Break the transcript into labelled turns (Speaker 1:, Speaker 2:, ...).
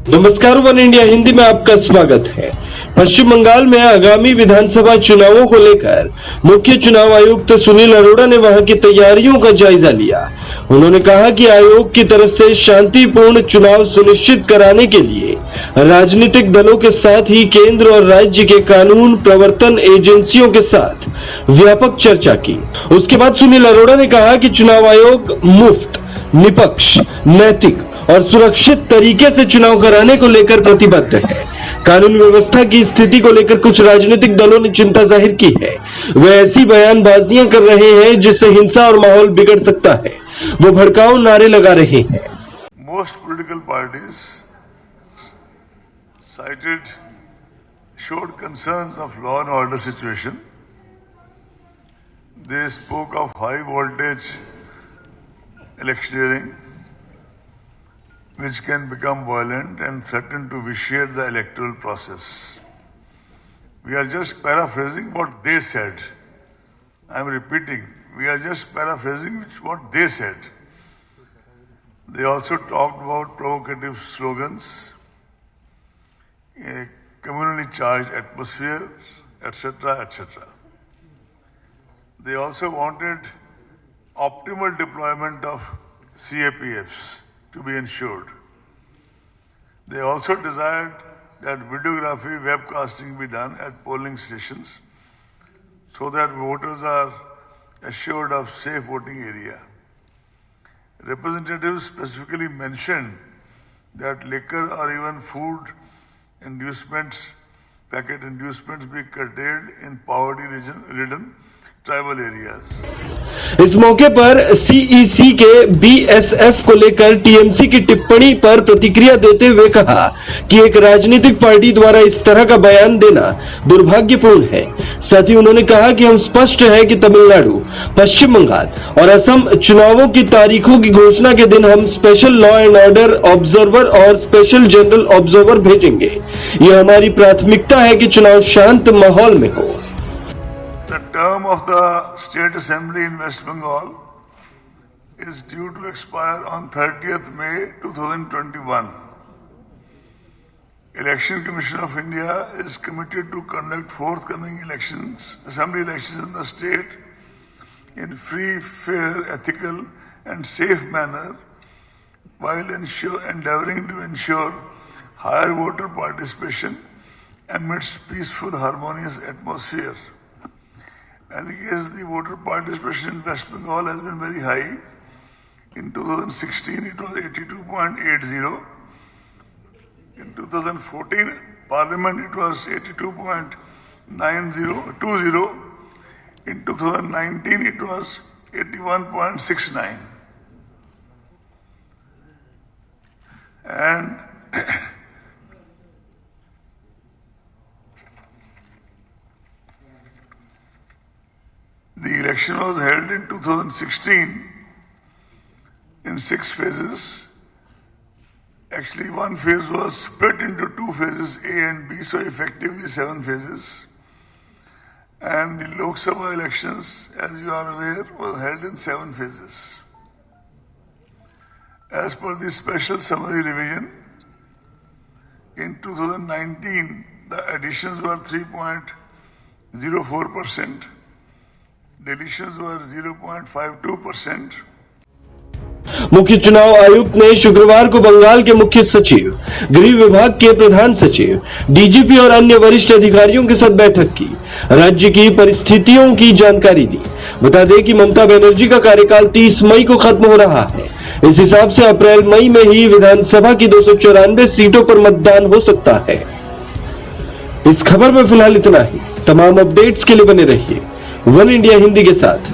Speaker 1: नमस्कार, one India Hindi में आपका स्वागत है। पश्चिम बंगाल में आगामी विधानसभा चुनावों को लेकर मुख्य चुनाव आयुक्त सुनील अरोड़ा ने वहां की तैयारियों का जायजा लिया। उन्होंने कहा कि आयोग की तरफ से शांतिपूर्ण चुनाव सुनिश्चित कराने के लिए राजनीतिक दलों के साथ ही केंद्र और राज्य के कानून प्रवर्तन एजेंसियों के साथ व्यापक चर्चा की। उसके बाद सुनील अरोड़ा ने कहा कि चुनाव आयोग मुफ्त, निष्पक्ष, नैतिक और सुरक्षित तरीके से चुनाव कराने को लेकर प्रतिबद्ध है। कानून व्यवस्था की स्थिति को लेकर कुछ राजनीतिक दलों ने चिंता जाहिर की है। वे ऐसी बयानबाजियां कर रहे हैं जिससे हिंसा और माहौल बिगड़ सकता है। वो भड़काऊ नारे लगा रहे हैं।
Speaker 2: Most political parties showed concerns of law and order situation. They spoke of high voltage electioneering, which can become violent and threaten to vitiate the electoral process. We are just paraphrasing what they said. I am repeating, we are just paraphrasing what they said. They also talked about provocative slogans, a communally charged atmosphere, etc., etc. They also wanted optimal deployment of CAPFs to be ensured. They also desired that videography, webcasting be done at polling stations so that voters are assured of safe voting area. Representatives specifically mentioned that liquor or even food inducements, packet inducements be curtailed in poverty-ridden tribal areas.
Speaker 1: इस मौके पर CEC के BSF को लेकर TMC की टिप्पणी पर प्रतिक्रिया देते हुए कहा कि एक राजनीतिक पार्टी द्वारा इस तरह का बयान देना दुर्भाग्यपूर्ण है। साथ ही उन्होंने कहा कि हम स्पष्ट है कि तमिलनाडु, पश्चिम बंगाल और असम चुनावों की तारीखों की घोषणा के दिन हम special law and order observer और स्पेशल जनरल ऑब्जर्वर भेजेंगे। यह हमारी प्राथमिकता है कि चुनाव शांत माहौल में हो।
Speaker 2: The term of the State Assembly in West Bengal is due to expire on 30th May 2021. Election Commission of India is committed to conduct forthcoming elections, assembly elections in the state in free, fair, ethical and safe manner while endeavoring to ensure higher voter participation amidst peaceful, harmonious atmosphere. And because the voter participation in West Bengal has been very high, in 2016 it was 82.80, in 2014 Parliament it was 82.20, in 2019 it was 81.69. And the election was held in 2016 in 6 phases. Actually, one phase was split into 2 phases, A and B, so effectively 7 phases. And the Lok Sabha elections, as you are aware, was held in 7 phases. As per the special summary revision, in 2019, the additions were 3.04%. Deletions were 0.52%.
Speaker 1: मुख्य चुनाव आयुक्त ने शुक्रवार को बंगाल के मुख्य सचिव, गृह विभाग के प्रधान सचिव, डीजीपी और अन्य वरिष्ठ अधिकारियों के साथ बैठक की। राज्य की परिस्थितियों की जानकारी दी। बता दें कि ममता बनर्जी का कार्यकाल 30 मई को खत्म हो रहा है। इस हिसाब से अप्रैल मई में ही विधानसभा की 294 सीटों पर मतदान हो सकता है। इस खबर में फिलहाल इतना ही। तमाम अपडेट्स के लिए बने रहिए वन इंडिया हिंदी के साथ।